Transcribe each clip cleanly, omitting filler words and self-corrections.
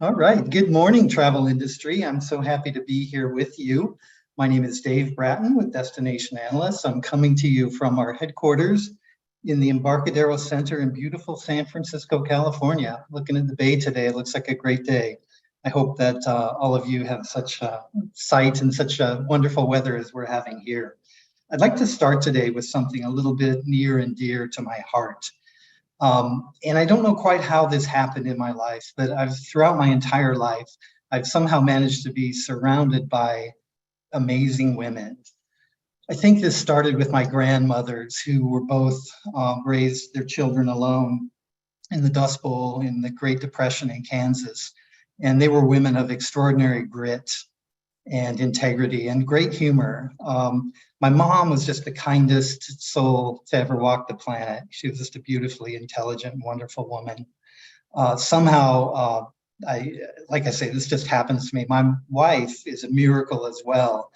All right. Good morning, travel industry. I'm so happy to be here with you. My name is Dave Bratton with Destination Analysts. I'm coming to you from our headquarters in the Embarcadero Center in beautiful San Francisco, California. Looking at the bay today, it looks like a great day. I hope that all of you have such sight and such wonderful weather as we're having here. I'd like to start today with something a little bit near and dear to my heart. And I don't know quite how this happened in my life, but throughout my entire life, I've somehow managed to be surrounded by amazing women. I think this started with my grandmothers, who were both raised their children alone in the Dust Bowl in the Great Depression in Kansas. And they were women of extraordinary grit and integrity and great humor. My mom was just the kindest soul to ever walk the planet. She was just a beautifully intelligent, wonderful woman. Like I say, this just happens to me. My wife is a miracle as well.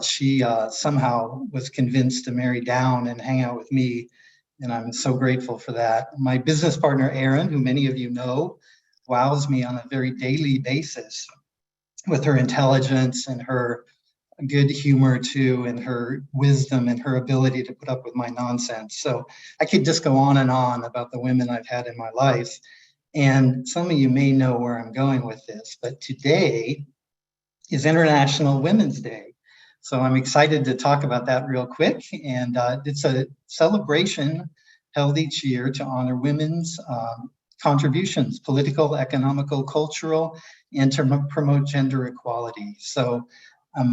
She somehow was convinced to marry down and hang out with me, and I'm so grateful for that. My business partner, Erin, who many of you know, wows me on a very daily basis with her intelligence and her good humor too, and her wisdom and her ability to put up with my nonsense. So I could just go on and on about the women I've had in my life. And some of you may know where I'm going with this, but today is International Women's Day. So I'm excited to talk about that real quick. And it's a celebration held each year to honor women's contributions, political, economical, cultural, and to promote gender equality. So I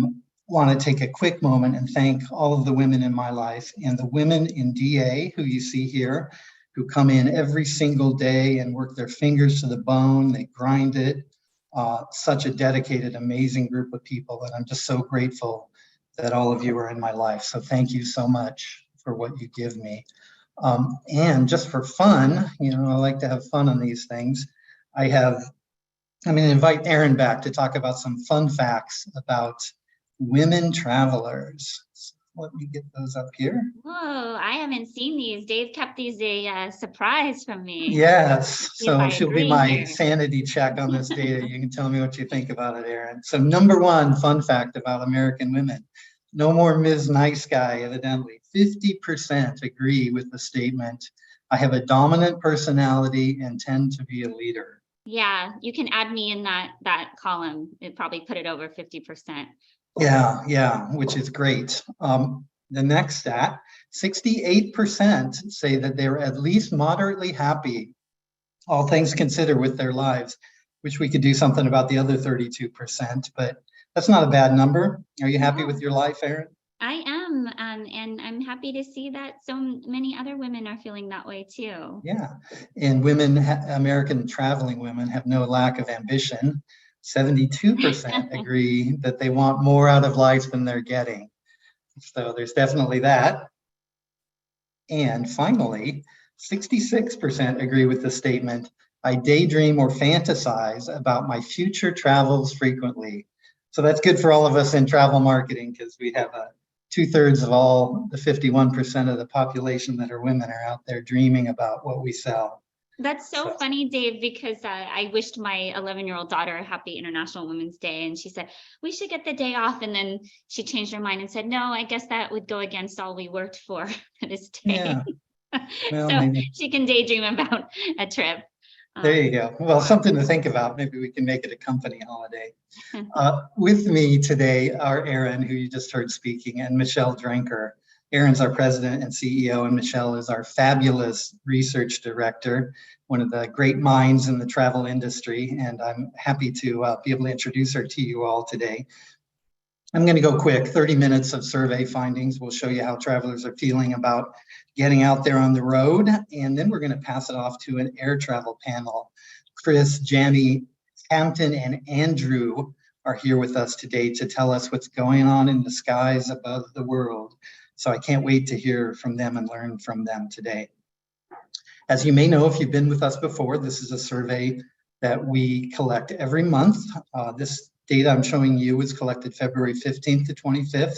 want to take a quick moment and thank all of the women in my life and the women in DA who you see here, who come in every single day and work their fingers to the bone, they grind it. Such a dedicated, amazing group of people, and I'm just so grateful that all of you are in my life. So thank you so much for what you give me. And just for fun, I like to have fun on these things. I'm going to invite Erin back to talk about some fun facts about women travelers. So let me get those up here. Whoa, I haven't seen these. Dave kept these a surprise from me. Yes, so she'll be my here. sanity check on this data. You can tell me what you think about it, Erin. So number one fun fact about American women. No more Ms. Nice Guy, evidently. 50% agree with the statement, I have a dominant personality and tend to be a leader. Yeah, you can add me in that column. It probably put it over 50%. Yeah, which is great. The next stat, 68% say that they're at least moderately happy, all things considered, with their lives. Wish we could do something about the other 32%, but that's not a bad number. Are you happy with your life, Erin? I am, and I'm happy to see that so many other women are feeling that way too. Yeah, and women, American traveling women, have no lack of ambition. 72% agree that they want more out of life than they're getting. So there's definitely that. And finally, 66% agree with the statement, I daydream or fantasize about my future travels frequently. So that's good for all of us in travel marketing, because we have 2/3 of all the 51% of the population that are women are out there dreaming about what we sell. That's so funny, Dave, because I wished my 11-year-old daughter a happy International Women's Day, and she said, we should get the day off. And then she changed her mind and said, no, I guess that would go against all we worked for this day. Yeah. Well, so she can daydream about a trip. There you go. Well, something to think about. Maybe we can make it a company holiday. With me today are Erin, who you just heard speaking, and Michelle Drenker. Erin's our president and CEO, and Michelle is our fabulous research director, one of the great minds in the travel industry, and I'm happy to be able to introduce her to you all today. I'm going to go quick. 30 minutes of survey findings will show you how travelers are feeling about getting out there on the road, and then we're going to pass it off to an air travel panel. Chris, Jamie, Hampton, and Andrew are here with us today to tell us what's going on in the skies above the world. So I can't wait to hear from them and learn from them today. As you may know, if you've been with us before, this is a survey that we collect every month. This data I'm showing you was collected February 15th to 25th.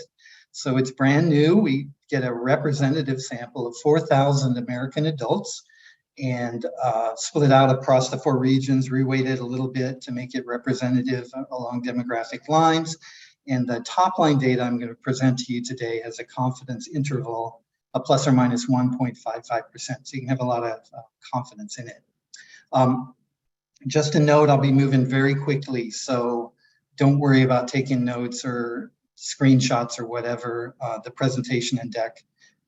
So it's brand new. We get a representative sample of 4,000 American adults, and split out across the 4 regions, reweighted a little bit to make it representative along demographic lines. And the top line data I'm going to present to you today has a confidence interval of plus or minus 1.55%. So you can have a lot of confidence in it. Just a note, I'll be moving very quickly, so don't worry about taking notes or screenshots or whatever. The presentation and deck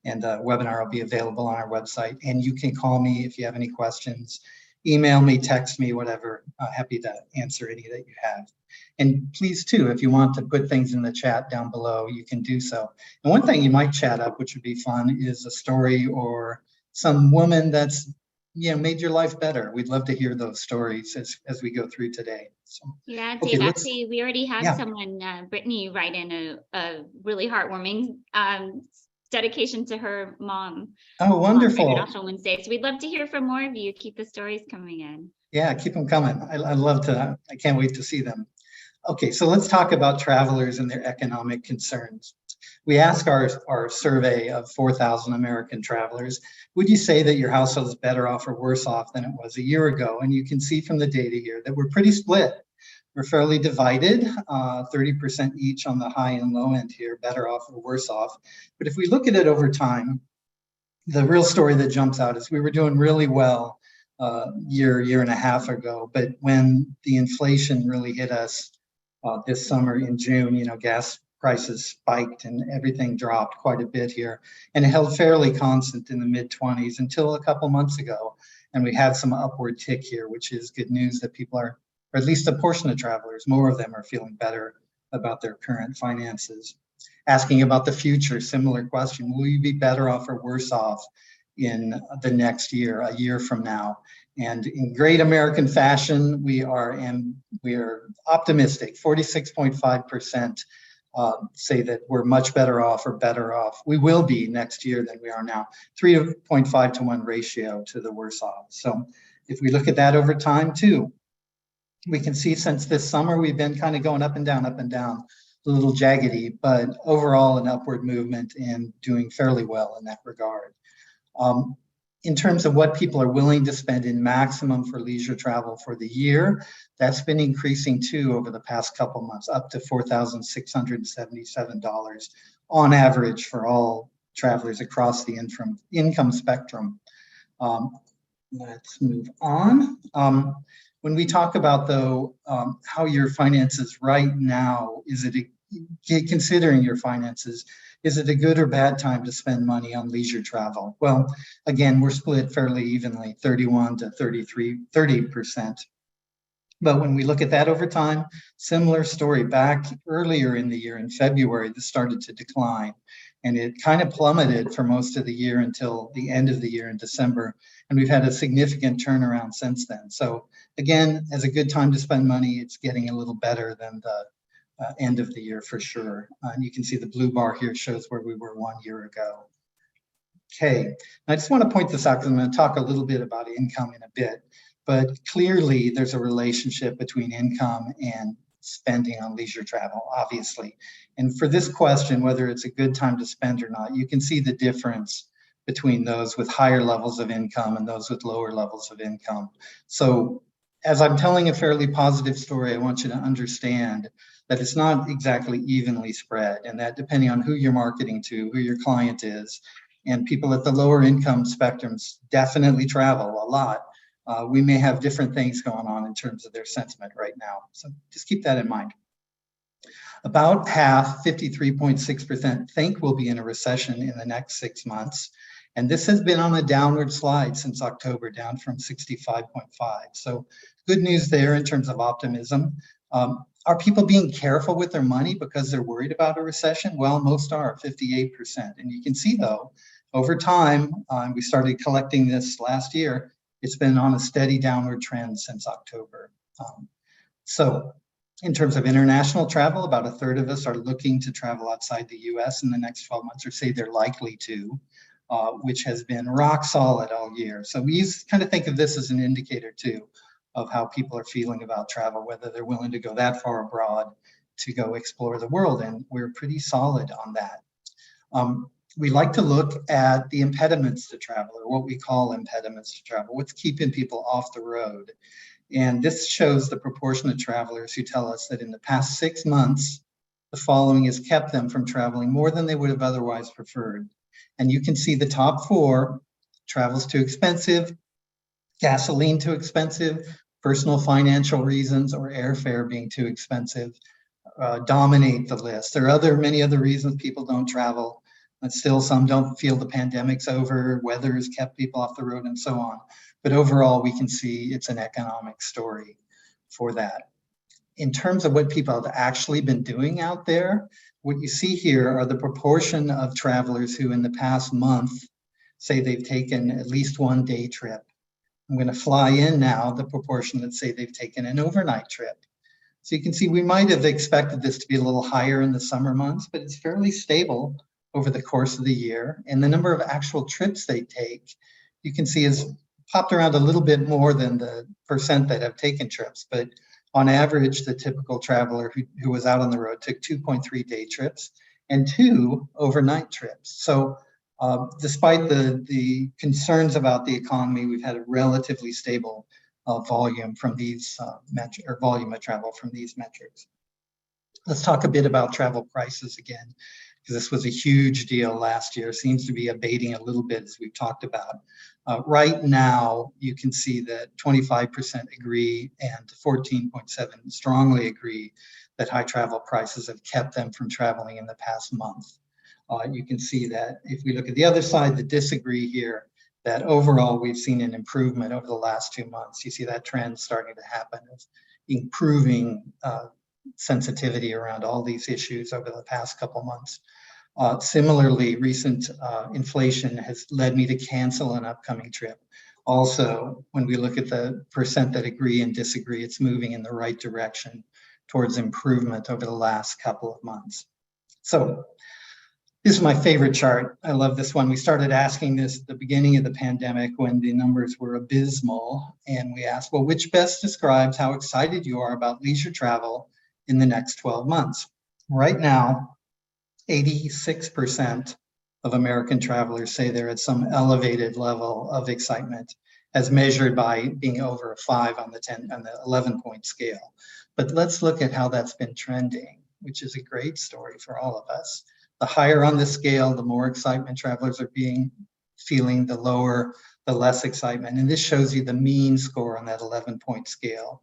and the webinar will be available on our website, and you can call me if you have any questions, email me, text me, whatever. Happy to answer any that you have. And please too, if you want to put things in the chat down below, you can do so. And one thing you might chat up, which would be fun, is a story or some woman that's made your life better. We'd love to hear those stories as we go through today. So, yeah, okay, Dave, actually, we already had yeah. someone, Brittany, write in a really heartwarming dedication to her mom. Oh, wonderful. International Women's Day. So we'd love to hear from more of you. Keep the stories coming in. Yeah, keep them coming. I love to, I can't wait to see them. Okay, so let's talk about travelers and their economic concerns. We asked our survey of 4,000 American travelers, would you say that your household is better off or worse off than it was a year ago? And you can see from the data here that we're pretty split. We're fairly divided, 30% each on the high and low end here, better off or worse off. But if we look at it over time, the real story that jumps out is we were doing really well year and a half ago. But when the inflation really hit us this summer in June, gas prices spiked and everything dropped quite a bit here, and it held fairly constant in the mid-20s until a couple months ago. And we had some upward tick here, which is good news that people are, or at least a portion of travelers, more of them are feeling better about their current finances. Asking about the future, similar question, will you be better off or worse off in the next year, a year from now? And in great American fashion, we are optimistic. 46.5% say that we're much better off or better off. We will be next year than we are now. 3.5 to 1 ratio to the worse off. So if we look at that over time too, we can see since this summer we've been kind of going up and down, a little jaggedy, but overall an upward movement and doing fairly well in that regard. In terms of what people are willing to spend in maximum for leisure travel for the year, that's been increasing too over the past couple months, up to $4,677 on average for all travelers across the income spectrum. Let's move on. When we talk about though, how your finances right now, considering your finances, is it a good or bad time to spend money on leisure travel? Well, again, we're split fairly evenly, 31 to 30%. But when we look at that over time, similar story. Back earlier in the year, in February, this started to decline. And it kind of plummeted for most of the year until the end of the year in December. And we've had a significant turnaround since then. So again, as a good time to spend money, it's getting a little better than the end of the year for sure. And you can see the blue bar here shows where we were 1 year ago. Okay, I just want to point this out because I'm going to talk a little bit about income in a bit, but clearly there's a relationship between income and spending on leisure travel, obviously. And for this question, whether it's a good time to spend or not, you can see the difference between those with higher levels of income and those with lower levels of income. So as I'm telling a fairly positive story, I want you to understand that it's not exactly evenly spread, and that depending on who you're marketing to, who your client is, and people at the lower income spectrums definitely travel a lot. We may have different things going on in terms of their sentiment right now. So just keep that in mind. About half, 53.6%, think we'll be in a recession in the next 6 months. And this has been on a downward slide since October, down from 65.5. So good news there in terms of optimism. Are people being careful with their money because they're worried about a recession? Well, most are, 58%. And you can see though, over time, we started collecting this last year, it's been on a steady downward trend since October. So in terms of international travel, about a third of us are looking to travel outside the US in the next 12 months, or say they're likely to, which has been rock solid all year. So we kind of think of this as an indicator too, of how people are feeling about travel, whether they're willing to go that far abroad to go explore the world. And we're pretty solid on that. we like to look at the impediments to travel, or what we call impediments to travel, what's keeping people off the road. And this shows the proportion of travelers who tell us that in the past 6 months, the following has kept them from traveling more than they would have otherwise preferred. And you can see the top four: travel's too expensive, gasoline too expensive, personal financial reasons, or airfare being too expensive, dominate the list. There are many other reasons people don't travel, and still some don't feel the pandemic's over, weather has kept people off the road, and so on. But overall, we can see it's an economic story for that. In terms of what people have actually been doing out there, what you see here are the proportion of travelers who in the past month say they've taken at least one day trip. I'm going to fly in now the proportion that say they've taken an overnight trip. So you can see we might have expected this to be a little higher in the summer months, but it's fairly stable over the course of the year. And the number of actual trips they take, you can see is popped around a little bit more than the percent that have taken trips. But on average, the typical traveler who was out on the road took 2.3 day trips and 2 overnight trips. So despite the concerns about the economy, we've had a relatively stable volume from these volume of travel from these metrics. Let's talk a bit about travel prices again, because this was a huge deal last year. Seems to be abating a little bit as we've talked about. Right now, you can see that 25% agree and 14.7% strongly agree that high travel prices have kept them from traveling in the past month. You can see that if we look at the other side, the disagree here, that overall we've seen an improvement over the last 2 months. You see that trend starting to happen of improving sensitivity around all these issues over the past couple months. Similarly, recent inflation has led me to cancel an upcoming trip. Also, when we look at the percent that agree and disagree, it's moving in the right direction towards improvement over the last couple of months. So this is my favorite chart. I love this one. We started asking this at the beginning of the pandemic when the numbers were abysmal. And we asked, well, which best describes how excited you are about leisure travel in the next 12 months? Right now, 86% of American travelers say they're at some elevated level of excitement, as measured by being over a 5 on the 11-point scale. But let's look at how that's been trending, which is a great story for all of us. The higher on the scale, the more excitement travelers are feeling, the lower, the less excitement. And this shows you the mean score on that 11-point scale.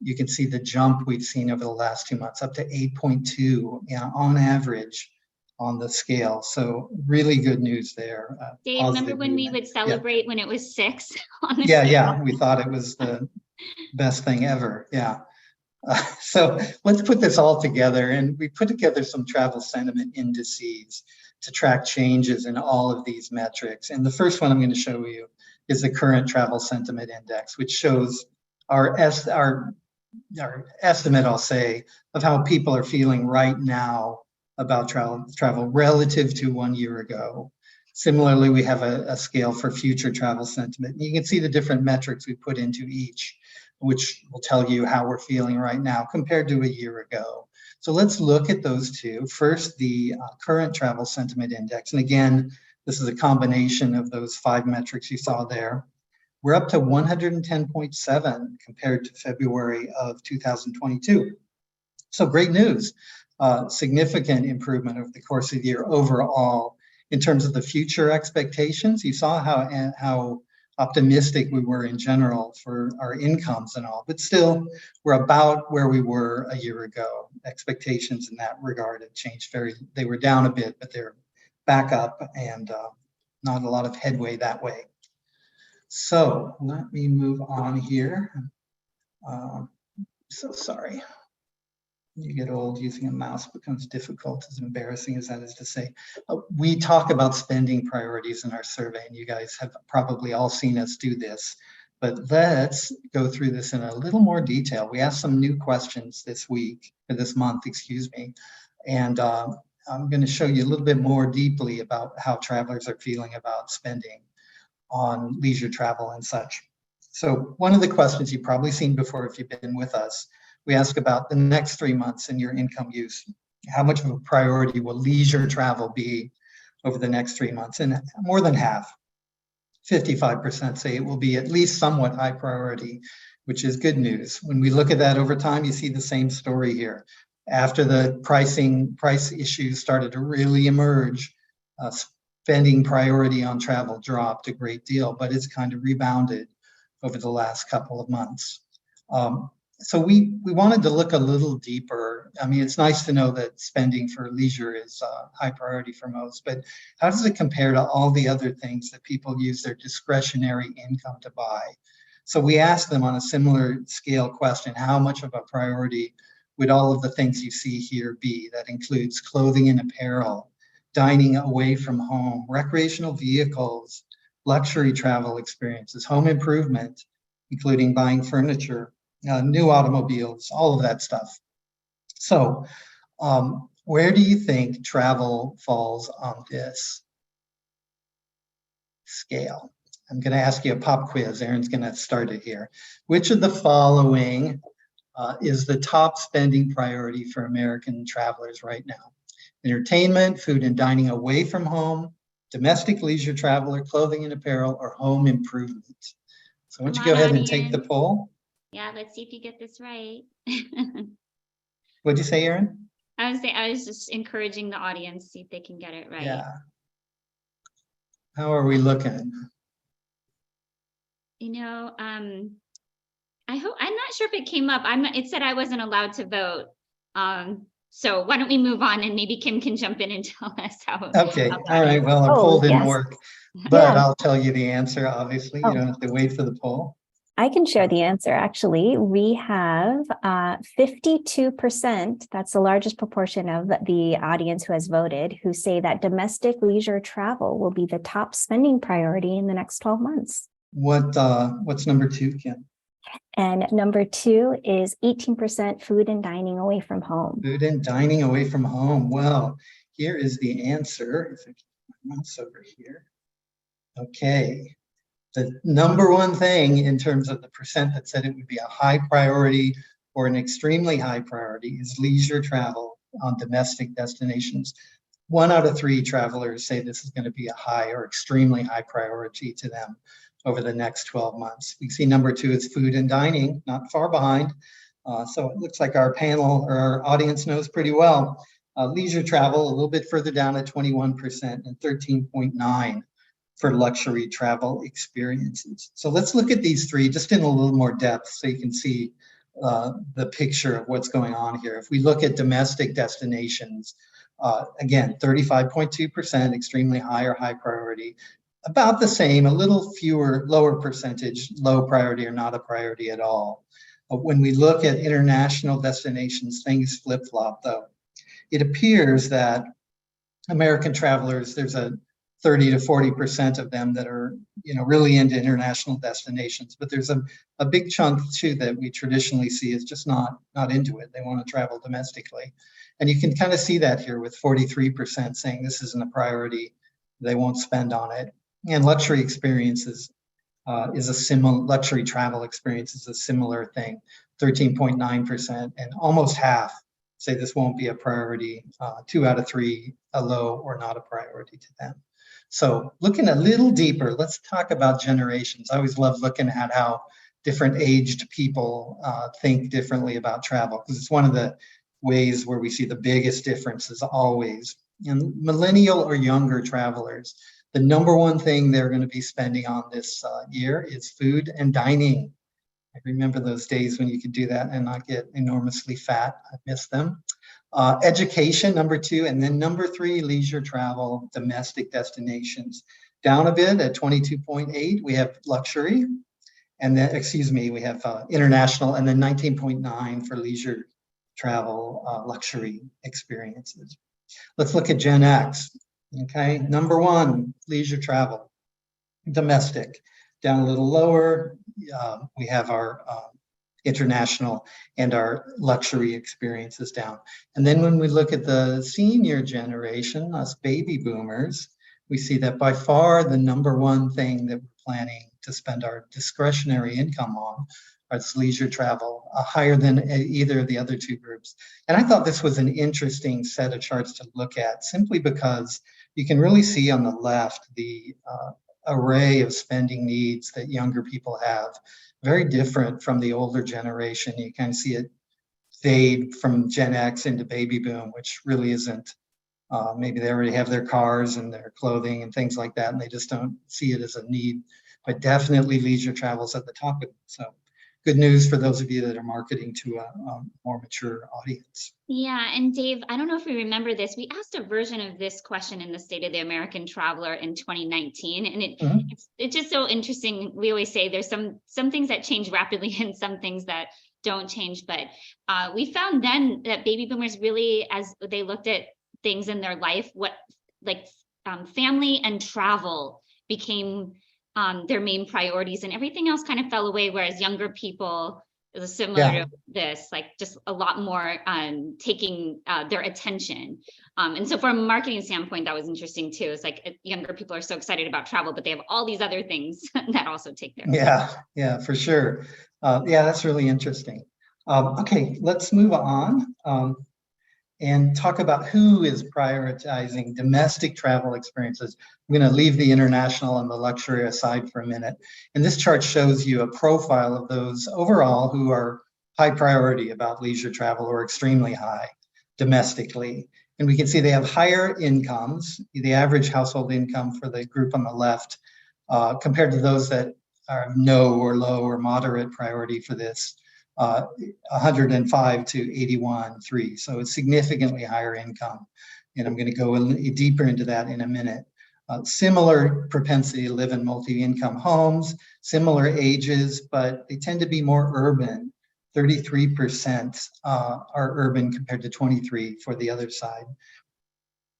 You can see the jump we've seen over the last 2 months, up to 8.2 on average on the scale. So really good news there. Dave, remember when we would celebrate when it was 6 on the scale? Yeah, yeah, we thought it was the best thing ever. Yeah. So let's put this all together, and we put together some travel sentiment indices to track changes in all of these metrics. And the first one I'm going to show you is the current travel sentiment index, which shows our estimate, I'll say, of how people are feeling right now about travel relative to 1 year ago. Similarly, we have a scale for future travel sentiment. And you can see the different metrics we put into each, which will tell you how we're feeling right now compared to a year ago. So let's look at those two. First, the current travel sentiment index. And again, this is a combination of those 5 metrics you saw there. We're up to 110.7 compared to February of 2022. So great news. Significant improvement over the course of the year overall. In terms of the future expectations, you saw how optimistic we were in general for our incomes and all, but still we're about where we were a year ago. Expectations in that regard have changed they were down a bit, but they're back up, and not a lot of headway that way. So let me move on here. So sorry. You get old, using a mouse becomes difficult, as embarrassing as that is to say. We talk about spending priorities in our survey, and you guys have probably all seen us do this, but let's go through this in a little more detail. We asked some new questions this month, and I'm going to show you a little bit more deeply about how travelers are feeling about spending on leisure travel and such. So one of the questions you've probably seen before if you've been with us, we ask about the next 3 months in your income use. How much of a priority will leisure travel be over the next 3 months, and more than half, 55% say it will be at least somewhat high priority, which is good news. When we look at that over time, you see the same story here. After the price issues started to really emerge, spending priority on travel dropped a great deal, but it's kind of rebounded over the last couple of months. So we wanted to look a little deeper. I mean, it's nice to know that spending for leisure is high priority for most, but how does it compare to all the other things that people use their discretionary income to buy? So we asked them on a similar scale question, how much of a priority would all of the things you see here be? That includes clothing and apparel, dining away from home, recreational vehicles, luxury travel experiences, home improvement, including buying furniture, new automobiles, all of that stuff. So where do you think travel falls on this scale? I'm going to ask you a pop quiz. Erin's going to start it here. Which of the following is the top spending priority for American travelers right now? Entertainment, food and dining away from home, domestic leisure traveler, clothing and apparel, or home improvement? So why don't you go ahead and take the poll? Yeah, let's see if you get this right. What'd you say, Erin? I was just encouraging the audience, see if they can get it right. Yeah. How are we looking? You know, I hope, I'm not sure if it came up. It said I wasn't allowed to vote. So why don't we move on, and maybe Kim can jump in and tell us how. Okay, all right. Well, our poll didn't work, but I'll tell you the answer, obviously. You don't have to wait for the poll. I can share the answer, actually. We have 52%, that's the largest proportion of the audience who has voted, who say that domestic leisure travel will be the top spending priority in the next 12 months. What's number 2, Kim? And number 2 is 18% food and dining away from home. Food and dining away from home. Well, here is the answer. If I keep my mouse over here. Okay. The number one thing in terms of the percent that said it would be a high priority or an extremely high priority is leisure travel on domestic destinations. 1 out of 3 travelers say this is going to be a high or extremely high priority to them over the next 12 months. We see number 2 is food and dining, not far behind. So it looks like our panel or our audience knows pretty well. Leisure travel a little bit further down at 21% and 13.9% for luxury travel experiences. So let's look at these 3 just in a little more depth so you can see the picture of what's going on here. If we look at domestic destinations, again, 35.2%, extremely high or high priority. About the same, a little fewer, lower percentage, low priority or not a priority at all. When we look at international destinations, things flip-flop though. It appears that American travelers, there's a 30 to 40% of them that are, really into international destinations, but there's a big chunk too that we traditionally see is just not into it. They want to travel domestically. And you can kind of see that here with 43% saying this isn't a priority, they won't spend on it. And luxury experiences luxury travel experience is a similar thing, 13.9%, and almost half say this won't be a priority. 2 out of 3, a low or not a priority to them. So looking a little deeper, let's talk about generations. I always love looking at how different aged people think differently about travel, because it's one of the ways where we see the biggest differences always. And millennial or younger travelers, the number one thing they're going to be spending on this year is food and dining. I remember those days when you could do that and not get enormously fat. I miss them. Education, number 2, and then number 3, leisure travel, domestic destinations. Down a bit at 22.8, we have luxury, and then, we have international, and then 19.9 for leisure travel, luxury experiences. Let's look at Gen X. Okay, number 1, leisure travel, domestic. Down a little lower, we have our international and our luxury experiences down. And then when we look at the senior generation, us baby boomers, we see that by far the number one thing that we're planning to spend our discretionary income on as leisure travel, higher than either of the other two groups. And I thought this was an interesting set of charts to look at, simply because you can really see on the left the array of spending needs that younger people have, very different from the older generation. You kind of see it fade from Gen X into baby boom, which really isn't, maybe they already have their cars and their clothing and things like that, and they just don't see it as a need. But definitely leisure travel's at the top of it. So good news for those of you that are marketing to a more mature audience. Yeah, and Dave, I don't know if you remember this. We asked a version of this question in the State of the American Traveler in 2019, and it's just so interesting. We always say there's some things that change rapidly and some things that don't change. But we found then that baby boomers really, as they looked at things in their life, what like family and travel became their main priorities, and everything else kind of fell away. Whereas younger people, it was similar to this, like just a lot more taking their attention. And so from a marketing standpoint, that was interesting too. It's like younger people are so excited about travel, but they have all these other things that also take their attention. Yeah, for sure. Yeah, that's really interesting. Okay, let's move on and talk about who is prioritizing domestic travel experiences. I'm going to leave the international and the luxury aside for a minute. And this chart shows you a profile of those overall who are high priority about leisure travel, or extremely high domestically. And we can see they have higher incomes, the average household income for the group on the left, compared to those that are no or low or moderate priority for this. 105 to 81.3. So it's significantly higher income. And I'm going to go deeper into that in a minute. Similar propensity to live in multi-income homes, similar ages, but they tend to be more urban. 33% are urban compared to 23 for the other side.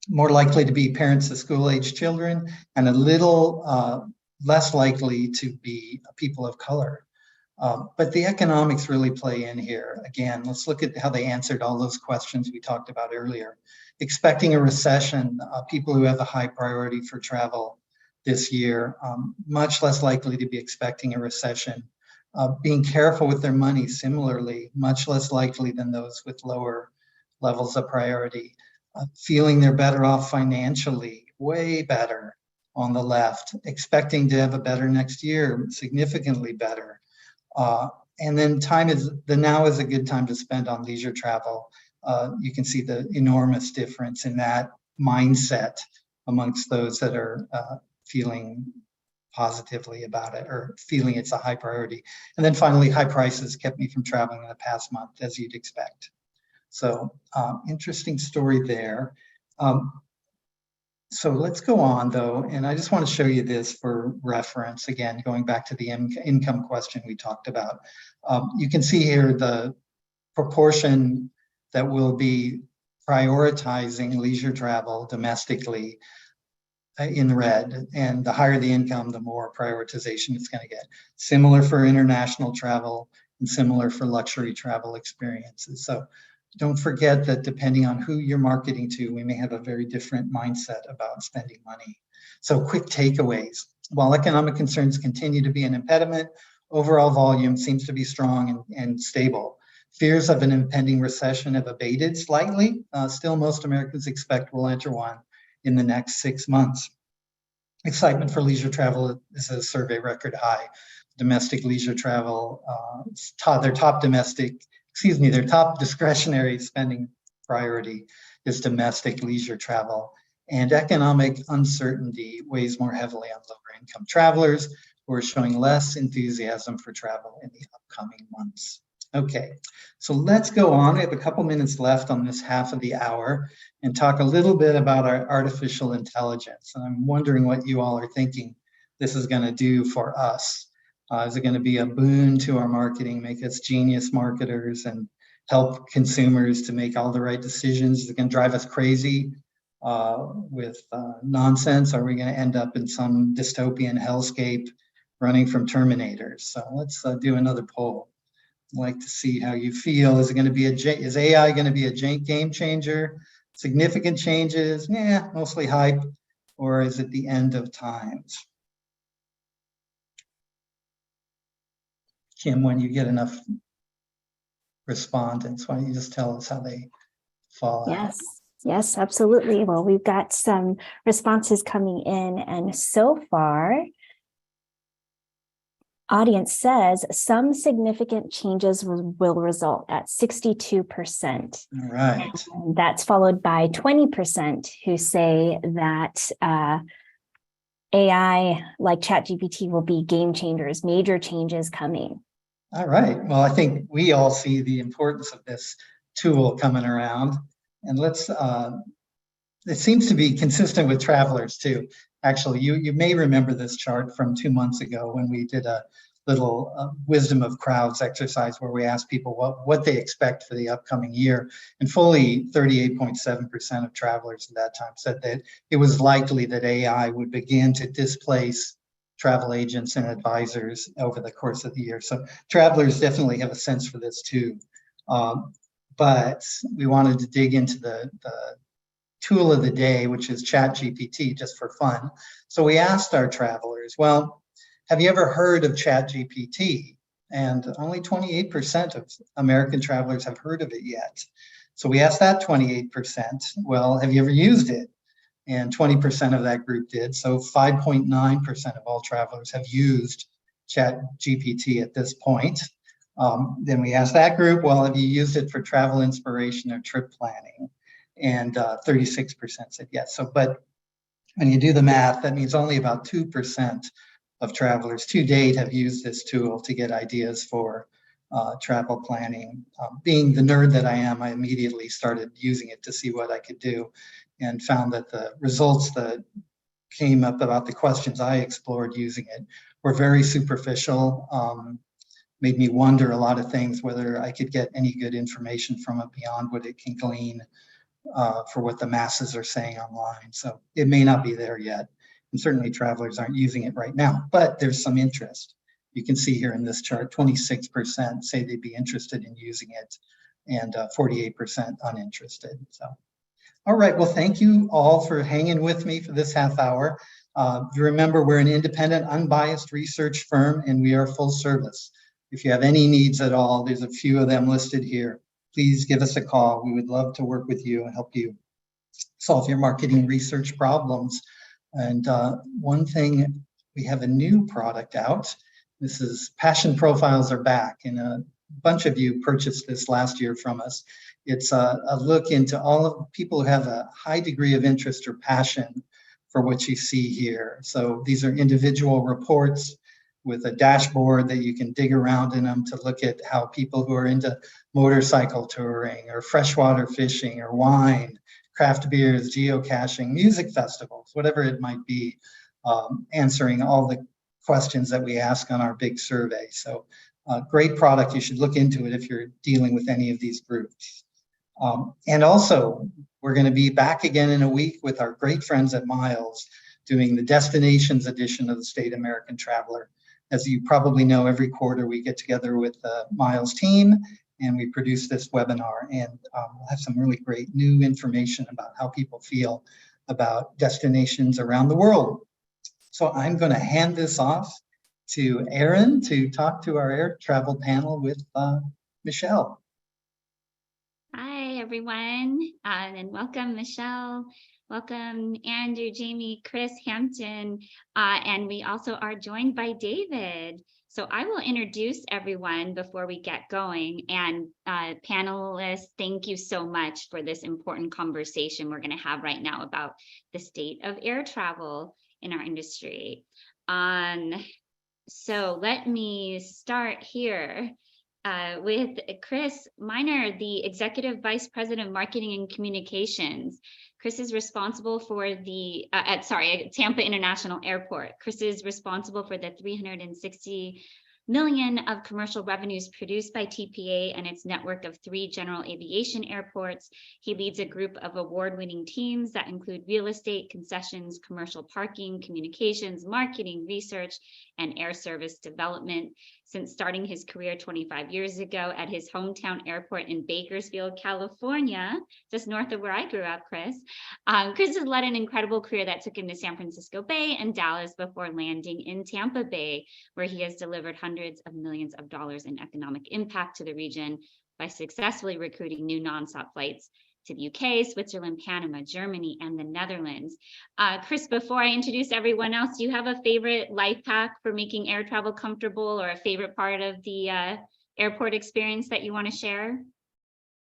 More likely to be parents of school-age children, and a little less likely to be people of color. But the economics really play in here. Again, let's look at how they answered all those questions we talked about earlier. Expecting a recession, people who have a high priority for travel this year, much less likely to be expecting a recession. Being careful with their money, similarly, much less likely than those with lower levels of priority. Feeling they're better off financially, way better on the left. Expecting to have a better next year, significantly better. And then now is a good time to spend on leisure travel. You can see the enormous difference in that mindset amongst those that are feeling positively about it, or feeling it's a high priority. And then finally, high prices kept me from traveling in the past month, as you'd expect. So interesting story there. So let's go on though, and I just want to show you this for reference. Again, going back to the income question we talked about. You can see here the proportion that will be prioritizing leisure travel domestically in red, and the higher the income, the more prioritization it's going to get. Similar for international travel and similar for luxury travel experiences. So don't forget that depending on who you're marketing to, we may have a very different mindset about spending money. So quick takeaways. While economic concerns continue to be an impediment, overall volume seems to be strong and stable. Fears of an impending recession have abated slightly. Still, most Americans expect we'll enter one in the next 6 months. Excitement for leisure travel is a survey record high. Domestic leisure travel, their top discretionary spending priority is domestic leisure travel. And economic uncertainty weighs more heavily on lower income travelers, who are showing less enthusiasm for travel in the upcoming months. Okay, so let's go on. We have a couple minutes left on this half of the hour and talk a little bit about our artificial intelligence. And I'm wondering what you all are thinking this is going to do for us. Is it going to be a boon to our marketing, make us genius marketers and help consumers to make all the right decisions? Is it going to drive us crazy with nonsense? Are we going to end up in some dystopian hellscape running from Terminators? So let's do another poll. I'd like to see how you feel. Is it going to be is AI going to be a game changer? Significant changes? Yeah, mostly hype. Or is it the end of times? Kim, when you get enough respondents, why don't you just tell us how they fall out? Yes, absolutely. Well, we've got some responses coming in, and so far, audience says some significant changes will result at 62%. All right. And that's followed by 20% who say that AI like ChatGPT will be game changers, major changes coming. All right. Well, I think we all see the importance of this tool coming around. And it seems to be consistent with travelers too. Actually, you may remember this chart from 2 months ago when we did a little wisdom of crowds exercise where we asked people what they expect for the upcoming year. And fully 38.7% of travelers at that time said that it was likely that AI would begin to displace travel agents and advisors over the course of the year. So travelers definitely have a sense for this too. But we wanted to dig into the tool of the day, which is ChatGPT, just for fun. So we asked our travelers, well, have you ever heard of ChatGPT? And only 28% of American travelers have heard of it yet. So we asked that 28%, well, have you ever used it? And 20% of that group did. So 5.9% of all travelers have used ChatGPT at this point. Then we asked that group, well, have you used it for travel inspiration or trip planning? And 36% said yes. So, but when you do the math, that means only about 2% of travelers to date have used this tool to get ideas for travel planning. Being the nerd that I am, I immediately started using it to see what I could do and found that the results that came up about the questions I explored using it were very superficial. Made me wonder a lot of things, whether I could get any good information from it beyond what it can glean for what the masses are saying online. So it may not be there yet. And certainly travelers aren't using it right now, but there's some interest. You can see here in this chart, 26% say they'd be interested in using it and 48% uninterested. So, all right, well, thank you all for hanging with me for this half hour. You remember we're an independent, unbiased research firm and we are full service. If you have any needs at all, there's a few of them listed here. Please give us a call. We would love to work with you and help you solve your marketing research problems. And one thing, we have a new product out. This is Passion Profiles Are Back, and a bunch of you purchased this last year from us. It's a look into all of the people who have a high degree of interest or passion for what you see here. So these are individual reports with a dashboard that you can dig around in them to look at how people who are into motorcycle touring or freshwater fishing or wine, craft beers, geocaching, music festivals, whatever it might be, answering all the questions that we ask on our big survey. So great product. You should look into it if you're dealing with any of these groups. And also, we're going to be back again in a week with our great friends at Miles doing the Destinations edition of the State American Traveler. As you probably know, every quarter we get together with the Miles team and we produce this webinar, and we'll have some really great new information about how people feel about destinations around the world. So I'm going to hand this off to Erin to talk to our air travel panel with Michelle. Hi, everyone, and welcome, Michelle. Welcome, Andrew, Jamie, Chris, Hampton, and we also are joined by David. So I will introduce everyone before we get going. And panelists, thank you so much for this important conversation we're going to have right now about the state of air travel in our industry. So let me start here with Chris Miner, the Executive Vice President of Marketing and Communications. Chris is responsible for the, Tampa International Airport. Chris is responsible for the 360 million of commercial revenues produced by TPA and its network of 3 general aviation airports. He leads a group of award-winning teams that include real estate, concessions, commercial parking, communications, marketing, research, and air service development. since starting his career 25 years ago at his hometown airport in Bakersfield, California, just north of where I grew up, Chris. Chris has led an incredible career that took him to San Francisco Bay and Dallas before landing in Tampa Bay, where he has delivered hundreds of millions of dollars in economic impact to the region by successfully recruiting new nonstop flights to the UK, Switzerland, Panama, Germany, and the Netherlands. Chris, before I introduce everyone else, do you have a favorite life hack for making air travel comfortable, or a favorite part of the airport experience that you want to share?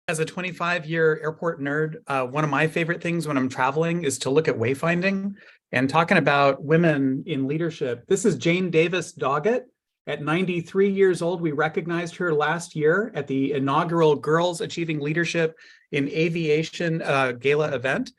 As a 25-year airport nerd, one of my favorite things when I'm traveling is to look at wayfinding. And talking about women in leadership, this is Jane Davis Doggett. At 93 years old, we recognized her last year at the inaugural Girls Achieving Leadership in Aviation Gala event.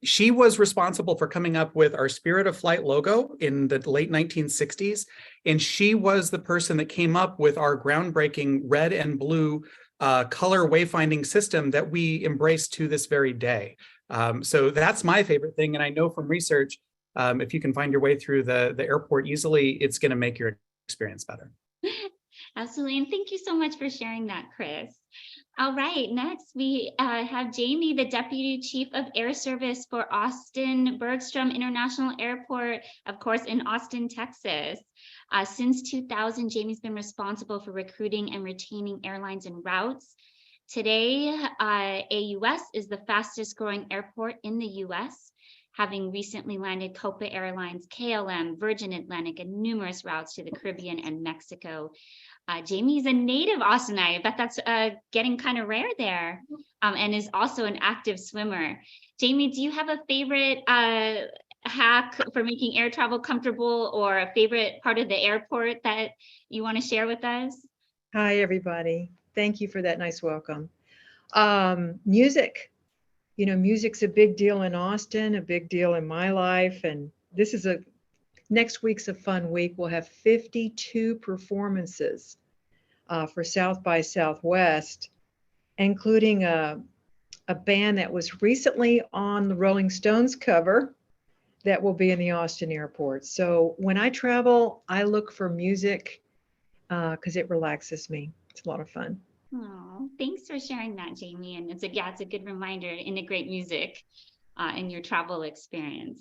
She was responsible for coming up with our Spirit of Flight logo in the late 1960s. And she was the person that came up with our groundbreaking red and blue color wayfinding system that we embrace to this very day. So that's my favorite thing. And I know from research, if you can find your way through the airport easily, it's going to make your experience better. Absolutely. And thank you so much for sharing that, Chris. All right, next we have Jamie, the Deputy Chief of Air Service for Austin Bergstrom International Airport, of course, in Austin, Texas. Since 2000, Jamie's been responsible for recruiting and retaining airlines and routes. Today, AUS is the fastest growing airport in the US, having recently landed Copa Airlines, KLM, Virgin Atlantic, and numerous routes to the Caribbean and Mexico. Jamie is a native Austinite. I bet that's getting kind of rare there, and is also an active swimmer. Jamie, do you have a favorite hack for making air travel comfortable, or a favorite part of the airport that you want to share with us? Hi, everybody. Thank you for that nice welcome. Music. You know, music's a big deal in Austin, a big deal in my life. And this is next week's a fun week. We'll have 52 performances for South by Southwest, including a band that was recently on the Rolling Stones cover that will be in the Austin airport. So when I travel, I look for music because it relaxes me. It's a lot of fun. Oh, thanks for sharing that, Jamie. And it's a good reminder to integrate music in your travel experience.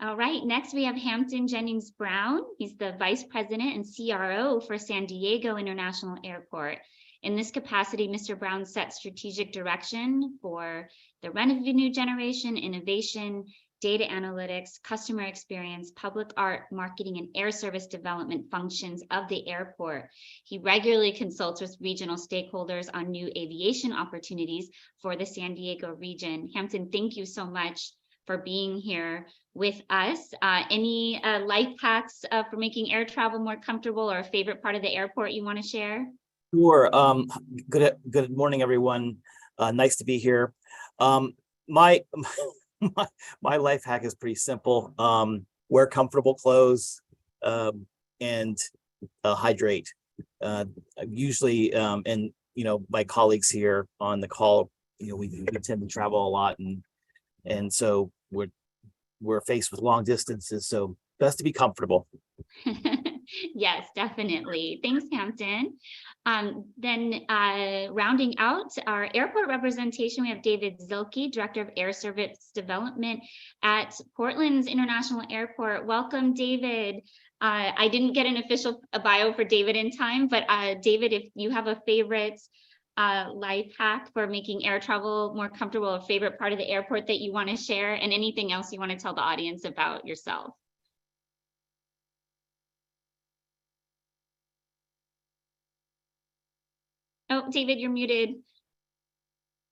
All right, next we have Hampton Jennings Brown. He's the Vice President and CRO for San Diego International Airport. In this capacity, Mr. Brown sets strategic direction for the revenue generation, innovation, data analytics, customer experience, public art, marketing, and air service development functions of the airport. He regularly consults with regional stakeholders on new aviation opportunities for the San Diego region. Hampton, thank you so much for being here with us. Any life hacks for making air travel more comfortable, or a favorite part of the airport you want to share? Sure. Good morning, everyone. Nice to be here. My life hack is pretty simple. Wear comfortable clothes and hydrate. Usually, and my colleagues here on the call, we tend to travel a lot, and so we're faced with long distances. So best to be comfortable. Yes, definitely. Thanks, Hampton. Then rounding out our airport representation, we have David Zilke, Director of Air Service Development at Portland's International Airport. Welcome, David. I didn't get an official bio for David in time, but David, if you have a favorite life hack for making air travel more comfortable, a favorite part of the airport that you want to share, and anything else you want to tell the audience about yourself. Oh, David, you're muted.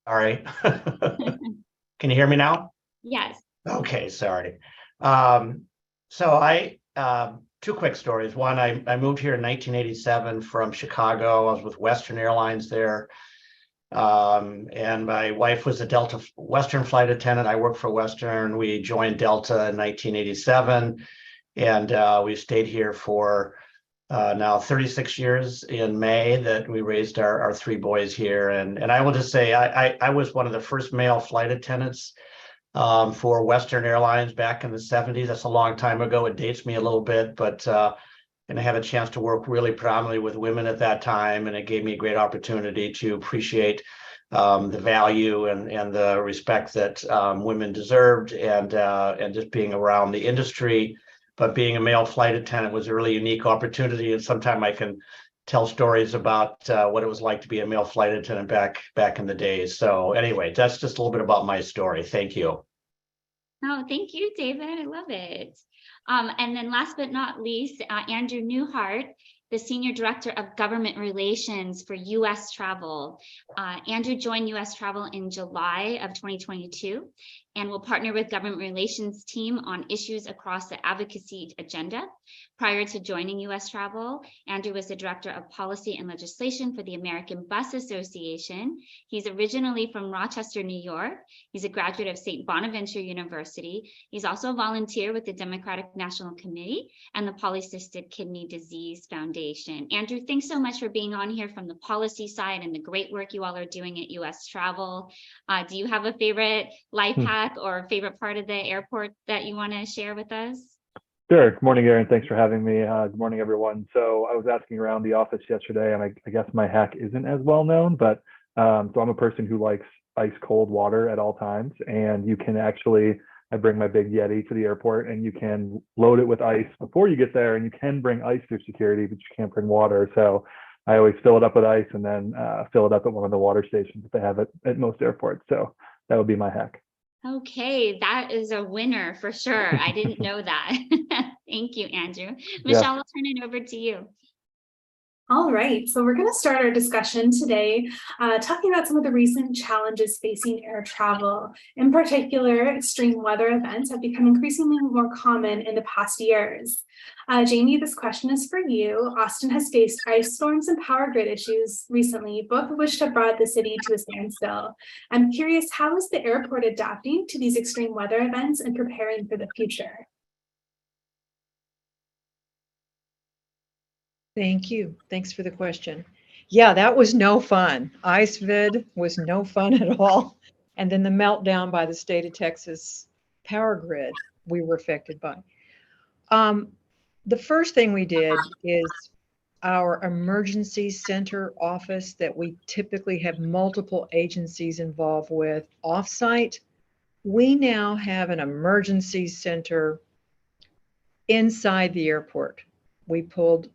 All right. Can you hear me now? Yes. Okay, sorry. So two quick stories. One, I moved here in 1987 from Chicago. I was with Western Airlines there. And my wife was a Delta Western flight attendant. I worked for Western. We joined Delta in 1987. And we stayed here for now 36 years in May that we raised our three boys here. And I will just say, I was one of the first male flight attendants for Western Airlines back in the 70s. That's a long time ago. It dates me a little bit, but And I had a chance to work really prominently with women at that time, and it gave me a great opportunity to appreciate the value and the respect that women deserved, and just being around the industry. But being a male flight attendant was a really unique opportunity, and sometime I can tell stories about what it was like to be a male flight attendant back in the days. So anyway, that's just a little bit about my story. Thank you. Oh, thank you, David. I love it. And then last but not least, Andrew Newhart, the Senior Director of Government Relations for U.S. Travel. Andrew joined U.S. Travel in July of 2022 and will partner with Government Relations team on issues across the advocacy agenda. Prior to joining U.S. Travel, Andrew was the Director of Policy and Legislation for the American Bus Association. He's originally from Rochester, New York. He's a graduate of St. Bonaventure University. He's also a volunteer with the Democratic National Committee and the Polycystic Kidney Disease Foundation. Andrew, thanks so much for being on here from the policy side and the great work you all are doing at U.S. Travel. Do you have a favorite life hack or favorite part of the airport that you want to share with us? Sure. Good morning, Erin. Thanks for having me. Good morning, everyone. So I was asking around the office yesterday, and I guess my hack isn't as well known, but so I'm a person who likes ice cold water at all times. And you can actually, I bring my big Yeti to the airport, and you can load it with ice before you get there, and you can bring ice through security, but you can't bring water. So I always fill it up with ice and then fill it up at one of the water stations that they have at most airports. So that would be my hack. Okay, that is a winner for sure. I didn't know that. Thank you, Andrew. Michelle, I'll turn it over to you. All right, so we're going to start our discussion today talking about some of the recent challenges facing air travel. In particular, extreme weather events have become increasingly more common in the past years. Jamie, this question is for you. Austin has faced ice storms and power grid issues recently, both of which have brought the city to a standstill. I'm curious, how is the airport adapting to these extreme weather events and preparing for the future? Thank you. Thanks for the question. Yeah, that was no fun. IceVid was no fun at all. And then the meltdown by the state of Texas power grid we were affected by. The first thing we did is our emergency center office that we typically have multiple agencies involved with offsite. We now have an emergency center inside the airport. We pulled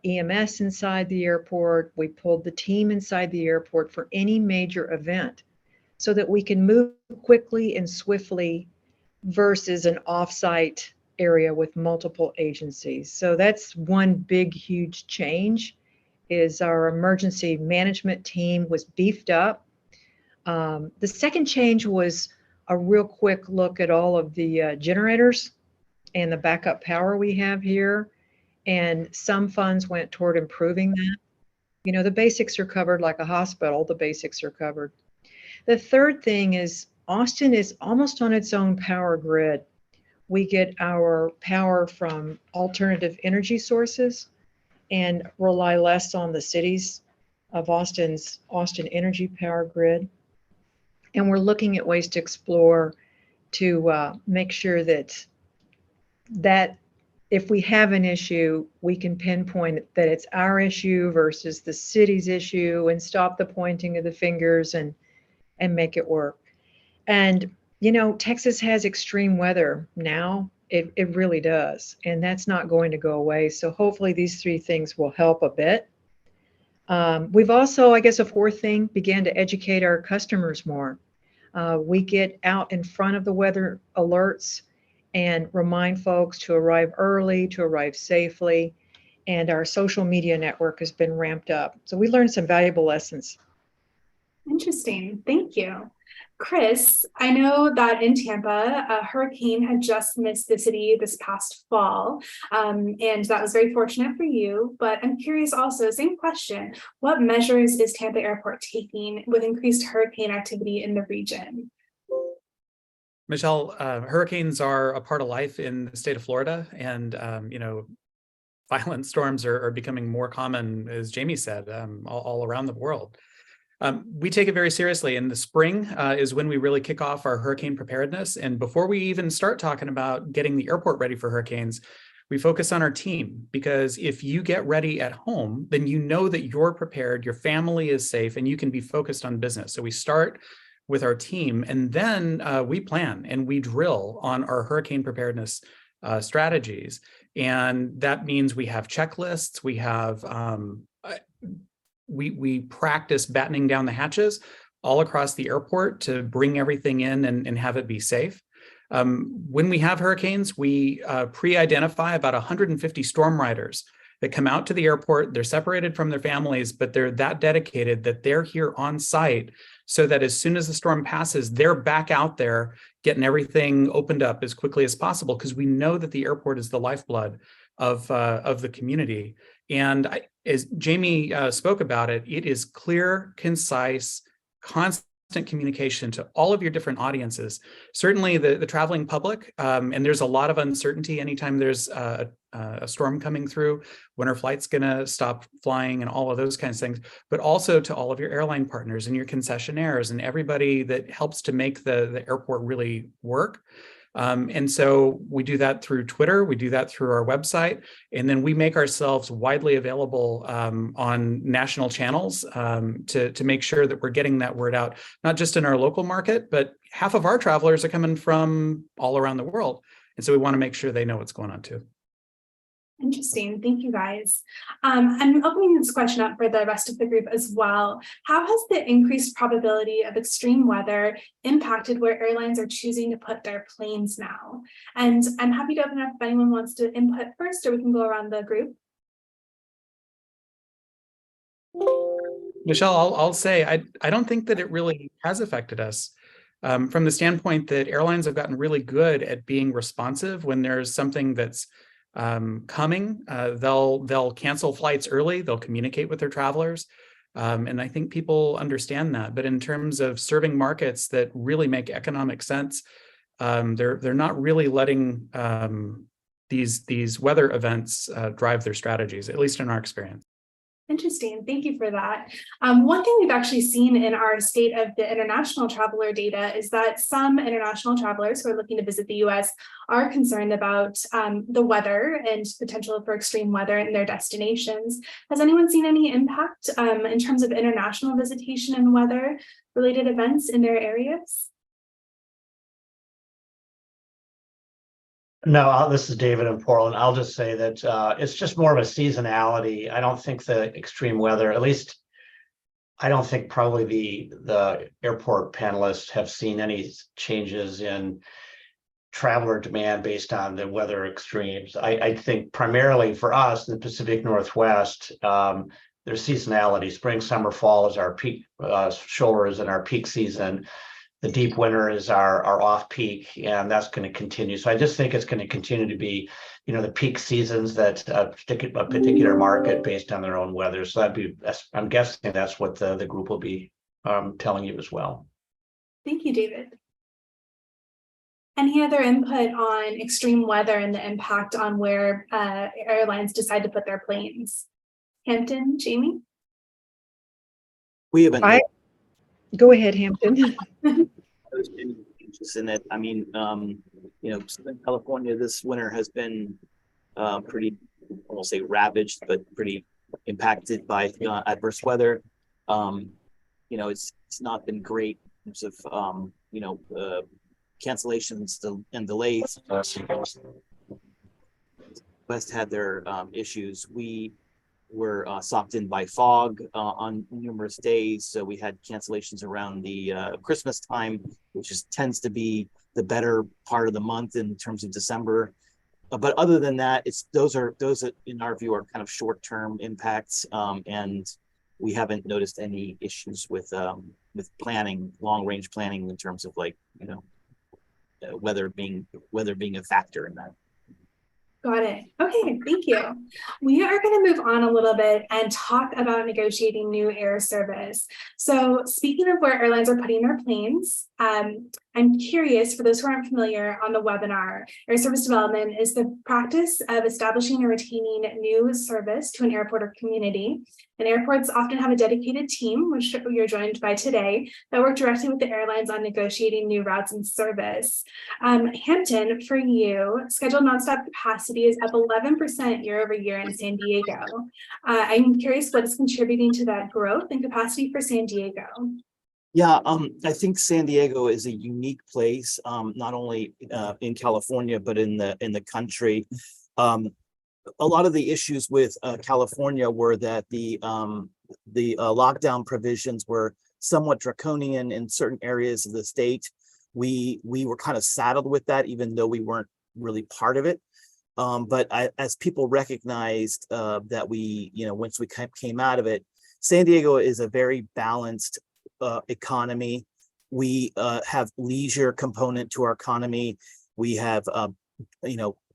EMS inside the airport. We pulled the team inside the airport for any major event so that we can move quickly and swiftly versus an offsite area with multiple agencies. So that's one big, huge change is our emergency management team was beefed up. The second change was a real quick look at all of the generators and the backup power we have here. And some funds went toward improving that. You know, the basics are covered like a hospital, the basics are covered. The third thing is Austin is almost on its own power grid. We get our power from alternative energy sources and rely less on the cities of Austin Energy power grid. And we're looking at ways to explore to make sure that if we have an issue, we can pinpoint that it's our issue versus the city's issue and stop the pointing of the fingers and make it work. And, you know, Texas has extreme weather now. It really does. And that's not going to go away. So hopefully these three things will help a bit. We've also, I guess, a fourth thing, began to educate our customers more. We get out in front of the weather alerts and remind folks to arrive early, to arrive safely. And our social media network has been ramped up. So we learned some valuable lessons. Interesting. Thank you. Chris, I know that in Tampa, a hurricane had just missed the city this past fall, and that was very fortunate for you. But I'm curious also, same question, what measures is Tampa Airport taking with increased hurricane activity in the region? Michelle, hurricanes are a part of life in the state of Florida, and you know, violent storms are becoming more common, as Jamie said, all around the world. We take it very seriously. In the spring is when we really kick off our hurricane preparedness. And before we even start talking about getting the airport ready for hurricanes, We focus on our team, because if you get ready at home, then you know that you're prepared, your family is safe, and you can be focused on business. So we start with our team, and then we plan and we drill on our hurricane preparedness strategies. And that means we have checklists, we have we practice battening down the hatches all across the airport to bring everything in and have it be safe. When we have hurricanes, we pre-identify about 150 storm riders that come out to the airport. They're separated from their families, but they're that dedicated that they're here on site, so that as soon as the storm passes, they're back out there getting everything opened up as quickly as possible, because we know that the airport is the lifeblood of the community. And as Jamie spoke about it, it is clear, concise, constant communication to all of your different audiences. Certainly the traveling public, and there's a lot of uncertainty anytime there's a storm coming through, when our flight's gonna stop flying and all of those kinds of things, but also to all of your airline partners and your concessionaires and everybody that helps to make the airport really work. And so we do that through Twitter, we do that through our website, and then we make ourselves widely available on national channels to make sure that we're getting that word out, not just in our local market, but half of our travelers are coming from all around the world. And so we want to make sure they know what's going on too. Interesting. Thank you, guys. I'm opening this question up for the rest of the group as well. How has the increased probability of extreme weather impacted where airlines are choosing to put their planes now? And I'm happy to open up if anyone wants to input first, or we can go around the group. Michelle, I'll say, I don't think that it really has affected us. From the standpoint that airlines have gotten really good at being responsive when there's something that's coming, they'll cancel flights early, they'll communicate with their travelers. And I think people understand that. But in terms of serving markets that really make economic sense, they're not really letting these weather events drive their strategies, at least in our experience. Interesting. Thank you for that. One thing we've actually seen in our state of the international traveler data is that some international travelers who are looking to visit the US are concerned about the weather and potential for extreme weather in their destinations. Has anyone seen any impact in terms of international visitation and weather related events in their areas? No, this is David in Portland. I'll just say that it's just more of a seasonality. I don't think the extreme weather, at least I don't think probably the airport panelists have seen any changes in traveler demand based on the weather extremes. I think primarily for us in the Pacific Northwest, there's seasonality. Spring, summer, fall is our peak shoulders and our peak season. The deep winter is our off peak, and that's going to continue. So I just think it's going to continue to be, the peak seasons that a particular market based on their own weather. So I'm guessing that's what the group will be telling you as well. Thank you, David. Any other input on extreme weather and the impact on where airlines decide to put their planes? Hampton, Jamie? We haven't. Go ahead, Hampton. There's been changes in it. I mean, Southern California this winter has been pretty, I won't say ravaged, but pretty impacted by adverse weather. It's not been great in terms of cancellations and delays. West had their issues. We were socked in by fog on numerous days, so we had cancellations around the Christmas time, which tends to be the better part of the month in terms of December. But other than that, those that in our view are kind of short-term impacts, and we haven't noticed any issues with planning, long-range planning in terms of weather being a factor in that. Got it. Okay, thank you. We are going to move on a little bit and talk about negotiating new air service. So speaking of where airlines are putting their planes, I'm curious, for those who aren't familiar, on the webinar, air service development is the practice of establishing and retaining new service to an airport or community. And airports often have a dedicated team, which you're joined by today, that work directly with the airlines on negotiating new routes and service. Hampton, for you, scheduled nonstop capacity is up 11% year over year in San Diego. I'm curious what is contributing to that growth and capacity for San Diego. Yeah, I think San Diego is a unique place, not only in California, but in the country. A lot of the issues with California were that the lockdown provisions were somewhat draconian in certain areas of the state. We were kind of saddled with that, even though we weren't really part of it. But as people recognized that we, once we came out of it, San Diego is a very balanced economy. We have leisure component to our economy. We have,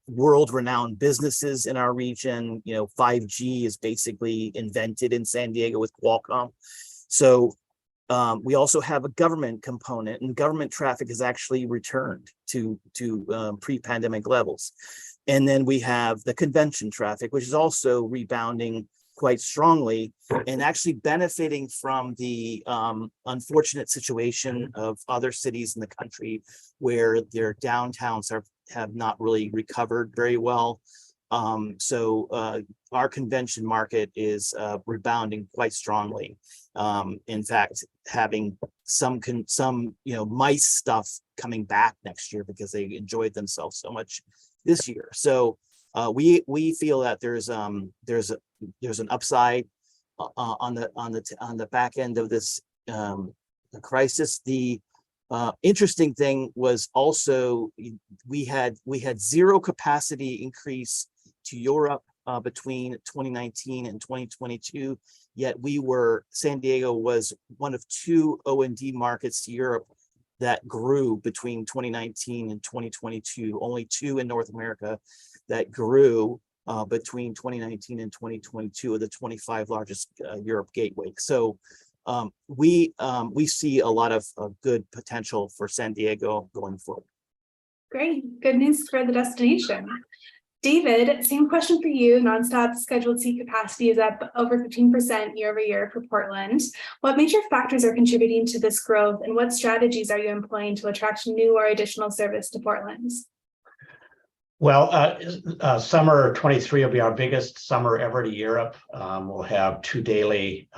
world-renowned businesses in our region. 5G is basically invented in San Diego with Qualcomm. So we also have a government component, and government traffic has actually returned to pre-pandemic levels. And then we have the convention traffic, which is also rebounding quite strongly and actually benefiting from the unfortunate situation of other cities in the country where their downtowns have not really recovered very well. So our convention market is rebounding quite strongly. In fact, having some MICE stuff coming back next year because they enjoyed themselves so much this year. So we feel that there's an upside on the back end of this crisis. The interesting thing was also we had zero capacity increase to Europe between 2019 and 2022. Yet San Diego was one of 2 O&D markets to Europe that grew between 2019 and 2022. Only 2 in North America that grew between 2019 and 2022 of the 25 largest Europe gateway. So we see a lot of good potential for San Diego going forward. Great, good news for the destination. David, same question for you. Nonstop scheduled seat capacity is up over 15% year over year for Portland. What major factors are contributing to this growth, and what strategies are you employing to attract new or additional service to Portland? Well, summer 23 will be our biggest summer ever to Europe. We'll have 2 daily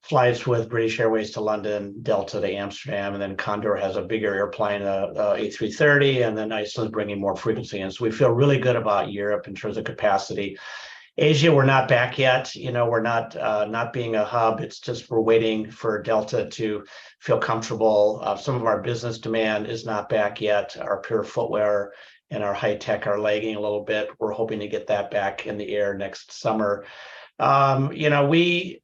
flights with British Airways to London, Delta to Amsterdam, and then Condor has a bigger airplane, A330, and then Iceland's bringing more frequency in. So we feel really good about Europe in terms of capacity. Asia, we're not back yet. We're not being a hub. It's just we're waiting for Delta to feel comfortable. Some of our business demand is not back yet. Our pure footwear and our high tech are lagging a little bit. We're hoping to get that back in the air next summer. We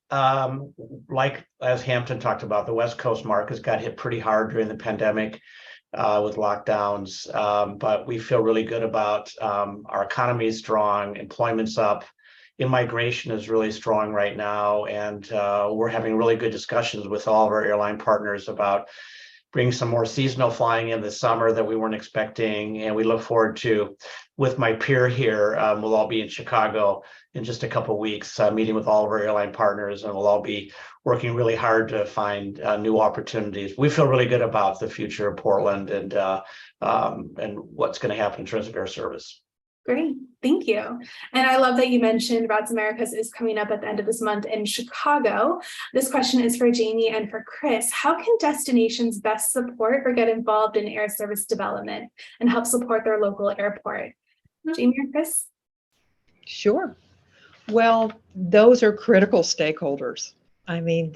like, as Hampton talked about, the West Coast markets got hit pretty hard during the pandemic with lockdowns, but we feel really good about our economy is strong, employment's up, immigration is really strong right now, and we're having really good discussions with all of our airline partners about bring some more seasonal flying in this summer that we weren't expecting. And we look forward to, with my peer here, we'll all be in Chicago in just a couple of weeks, meeting with all of our airline partners, and we'll all be working really hard to find new opportunities. We feel really good about the future of Portland and what's going to happen in terms of air service. Great, thank you. And I love that you mentioned Routes Americas is coming up at the end of this month in Chicago. This question is for Jamie and for Chris. How can destinations best support or get involved in air service development and help support their local airport? Jamie or Chris? Sure. Well, those are critical stakeholders. I mean,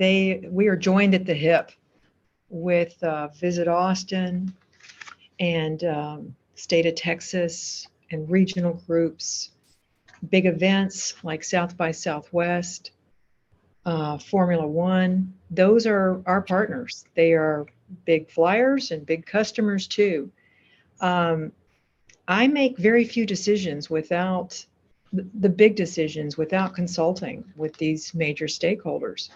we are joined at the hip with Visit Austin and State of Texas and regional groups, big events like South by Southwest, Formula One. Those are our partners. They are big flyers and big customers too. I make very few decisions without the big decisions without consulting with these major stakeholders.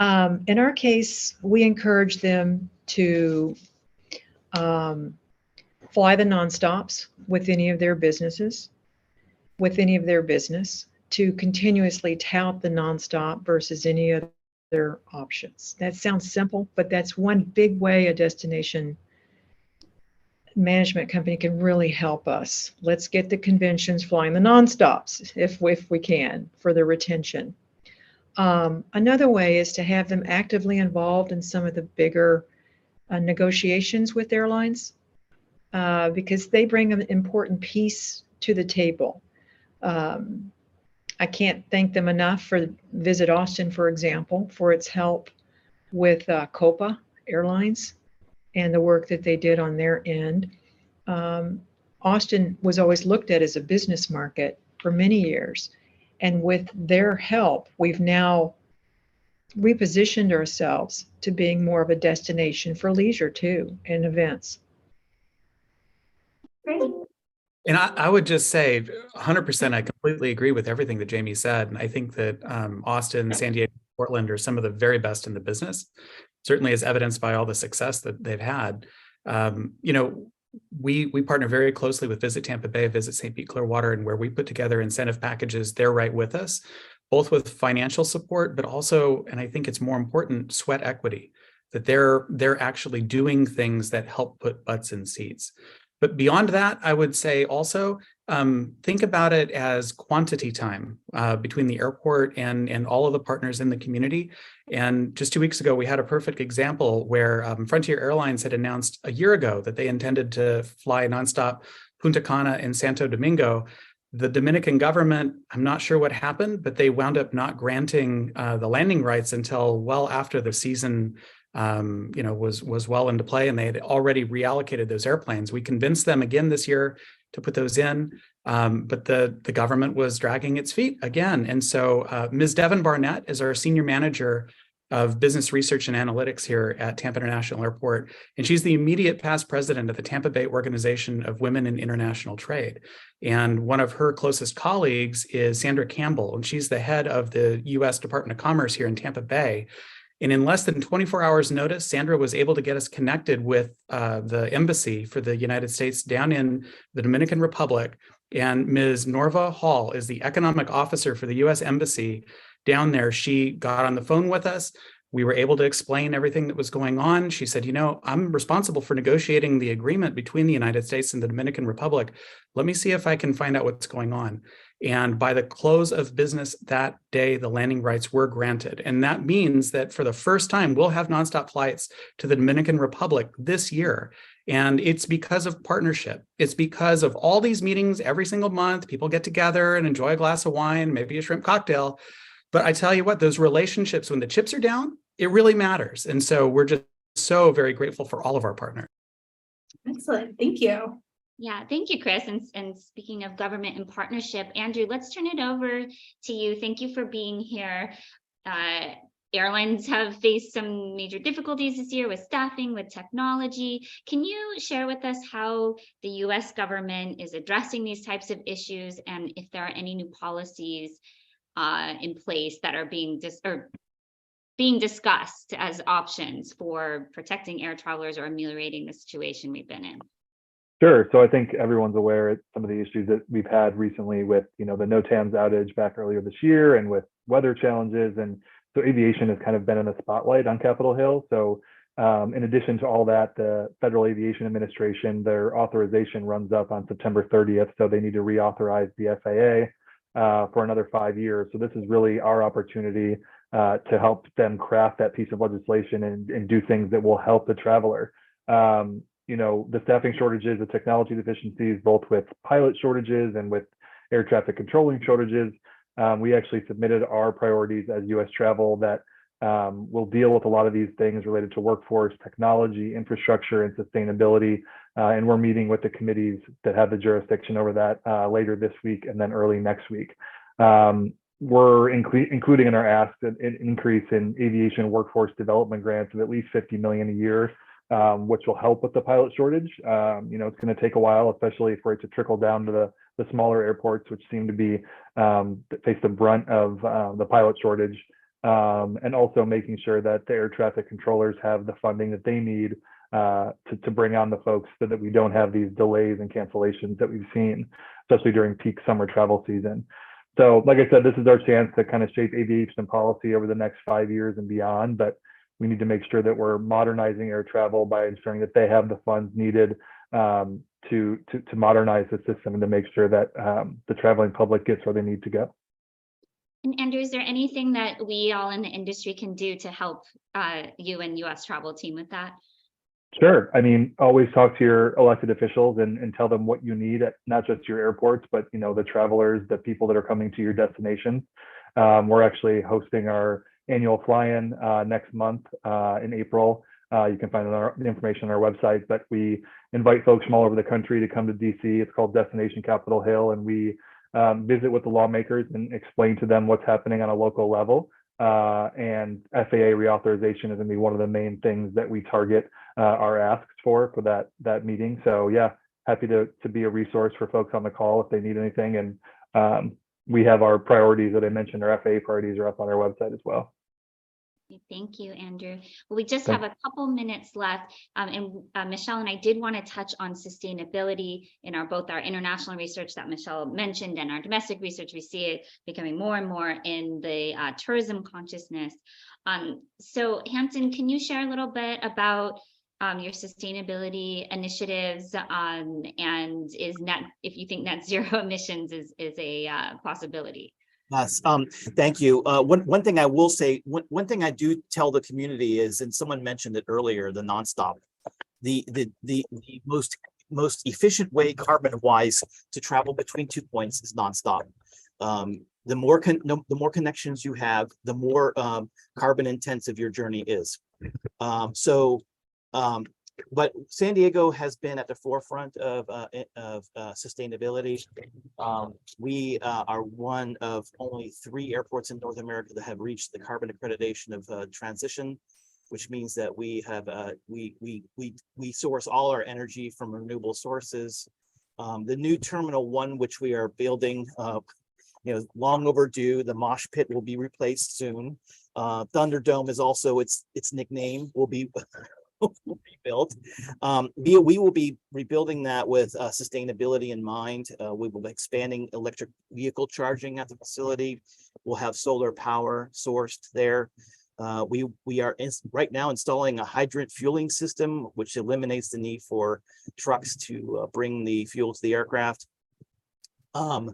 In our case, we encourage them to fly the nonstops with any of their business, to continuously tout the nonstop versus any other options. That sounds simple, but that's one big way a destination management company can really help us. Let's get the conventions flying the nonstops if we can for the retention. Another way is to have them actively involved in some of the bigger negotiations with airlines because they bring an important piece to the table. I can't thank them enough for Visit Austin, for example, for its help with Copa Airlines and the work that they did on their end. Austin was always looked at as a business market for many years. And with their help, we've now repositioned ourselves to being more of a destination for leisure too, and events. Great. And I would just say 100%, I completely agree with everything that Jamie said. And I think that Austin, San Diego, Portland are some of the very best in the business, certainly as evidenced by all the success that they've had. We partner very closely with Visit Tampa Bay, Visit St. Pete Clearwater, and where we put together incentive packages, they're right with us, both with financial support, but also, and I think it's more important, sweat equity, that they're actually doing things that help put butts in seats. But beyond that, I would say also think about it as quantity time between the airport and all of the partners in the community. And just 2 weeks ago, we had a perfect example where Frontier Airlines had announced a year ago that they intended to fly nonstop Punta Cana and Santo Domingo. The Dominican government, I'm not sure what happened, but they wound up not granting the landing rights until well after the season was well into play, and they had already reallocated those airplanes. We convinced them again this year to put those in, but the government was dragging its feet again. And so Ms. Devin Barnett is our senior manager of business research and analytics here at Tampa International Airport, and she's the immediate past president of the Tampa Bay Organization of Women in International Trade. And one of her closest colleagues is Sandra Campbell, and she's the head of the U.S. Department of Commerce here in Tampa Bay. And in less than 24 hours notice, Sandra was able to get us connected with the embassy for the United States down in the Dominican Republic. And Ms. Norva Hall is the economic officer for the U.S. Embassy down there. She got on the phone with us. We were able to explain everything that was going on. She said, I'm responsible for negotiating the agreement between the United States and the Dominican Republic. Let me see if I can find out what's going on. And by the close of business that day, the landing rights were granted. And that means that for the first time, we'll have nonstop flights to the Dominican Republic this year. And it's because of partnership. It's because of all these meetings every single month. People get together and enjoy a glass of wine, maybe a shrimp cocktail. But I tell you what, those relationships, when the chips are down, it really matters. And so we're just so very grateful for all of our partners. Excellent. Thank you. Yeah, thank you, Chris. And speaking of government and partnership, Andrew, let's turn it over to you. Thank you for being here. Airlines have faced some major difficulties this year with staffing, with technology. Can you share with us how the U.S. government is addressing these types of issues, and if there are any new policies in place that are being discussed as options for protecting air travelers or ameliorating the situation we've been in? Sure. So I think everyone's aware of some of the issues that we've had recently with, the NOTAMs outage back earlier this year and with weather challenges. And so aviation has kind of been in the spotlight on Capitol Hill. So in addition to all that, the Federal Aviation Administration, their authorization runs up on September 30th. So they need to reauthorize the FAA for another 5 years. So this is really our opportunity to help them craft that piece of legislation and do things that will help the traveler. The staffing shortages, the technology deficiencies, both with pilot shortages and with air traffic controlling shortages. We actually submitted our priorities as U.S. Travel that will deal with a lot of these things related to workforce, technology, infrastructure, and sustainability. And we're meeting with the committees that have the jurisdiction over that later this week and then early next week. We're including in our ask an increase in aviation workforce development grants of at least $50 million a year, which will help with the pilot shortage. It's going to take a while, especially for it to trickle down to the smaller airports, which seem to be face the brunt of the pilot shortage, and also making sure that the air traffic controllers have the funding that they need to bring on the folks so that we don't have these delays and cancellations that we've seen, especially during peak summer travel season. So like I said, this is our chance to kind of shape aviation policy over the next 5 years and beyond, but we need to make sure that we're modernizing air travel by ensuring that they have the funds needed to modernize the system and to make sure that the traveling public gets where they need to go. And Andrew, is there anything that we all in the industry can do to help you and US Travel team with that? Sure. I mean, always talk to your elected officials and tell them what you need at not just your airports, but the travelers, the people that are coming to your destinations. We're actually hosting our annual fly-in next month in April. You can find the information on our website, but we invite folks from all over the country to come to DC. It's called Destination Capitol Hill, and we visit with the lawmakers and explain to them what's happening on a local level. And FAA reauthorization is going to be one of the main things that we target our asks for that meeting. So yeah, happy to be a resource for folks on the call if they need anything. And we have our priorities that I mentioned, our FAA priorities are up on our website as well. Thank you, Andrew. Well, we just have a couple minutes left, and Michelle and I did want to touch on sustainability in both our international research that Michelle mentioned and our domestic research. We see it becoming more and more in the tourism consciousness. So Hampton, can you share a little bit about your sustainability initiatives and if you think net zero emissions is a possibility? Yes, thank you. One thing I will say, one thing I do tell the community is, and someone mentioned it earlier, the nonstop. The most efficient way carbon-wise to travel between 2 points is nonstop. The more connections you have, the more carbon intensive your journey is. But San Diego has been at the forefront of sustainability. We are one of only 3 airports in North America that have reached the carbon accreditation of transition, which means that we have we source all our energy from renewable sources. The new Terminal 1, which we are building, long overdue. The mosh pit will be replaced soon. Thunderdome is also its nickname will be rebuilt. We will be rebuilding that with sustainability in mind. We will be expanding electric vehicle charging at the facility. We'll have solar power sourced there. We are right now installing a hydrant fueling system, which eliminates the need for trucks to bring the fuel to the aircraft. And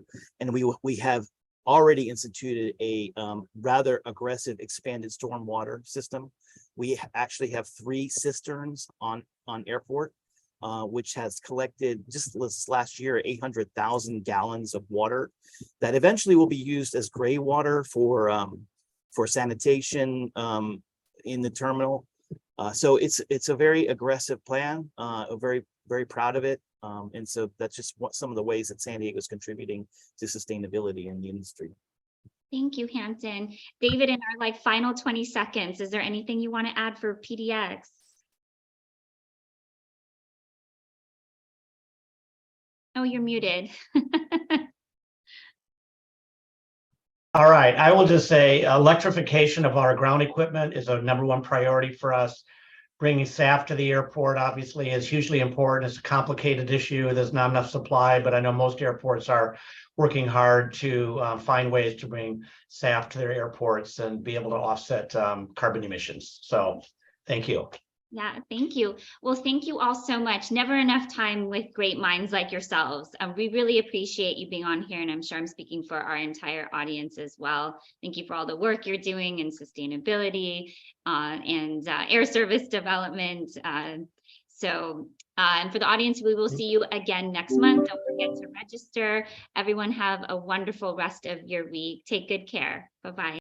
we have already instituted a rather aggressive expanded stormwater system. We actually have 3 cisterns on airport, which has collected just this last year 800,000 gallons of water that eventually will be used as gray water for sanitation in the terminal. So it's a very aggressive plan. Very proud of it. And so that's just some of the ways that San Diego is contributing to sustainability in the industry. Thank you, Hampton. David, in our final 20 seconds, is there anything you want to add for PDX? Oh, you're muted. All right, I will just say electrification of our ground equipment is a #1 priority for us. Bringing SAF to the airport obviously is hugely important. It's a complicated issue. There's not enough supply, but I know most airports are working hard to find ways to bring SAF to their airports and be able to offset carbon emissions. So thank you. Yeah, thank you. Well, thank you all so much. Never enough time with great minds like yourselves. We really appreciate you being on here, and I'm sure I'm speaking for our entire audience as well. Thank you for all the work you're doing in sustainability and air service development. And for the audience, we will see you again next month. Don't forget to register. Everyone have a wonderful rest of your week. Take good care. Bye-bye.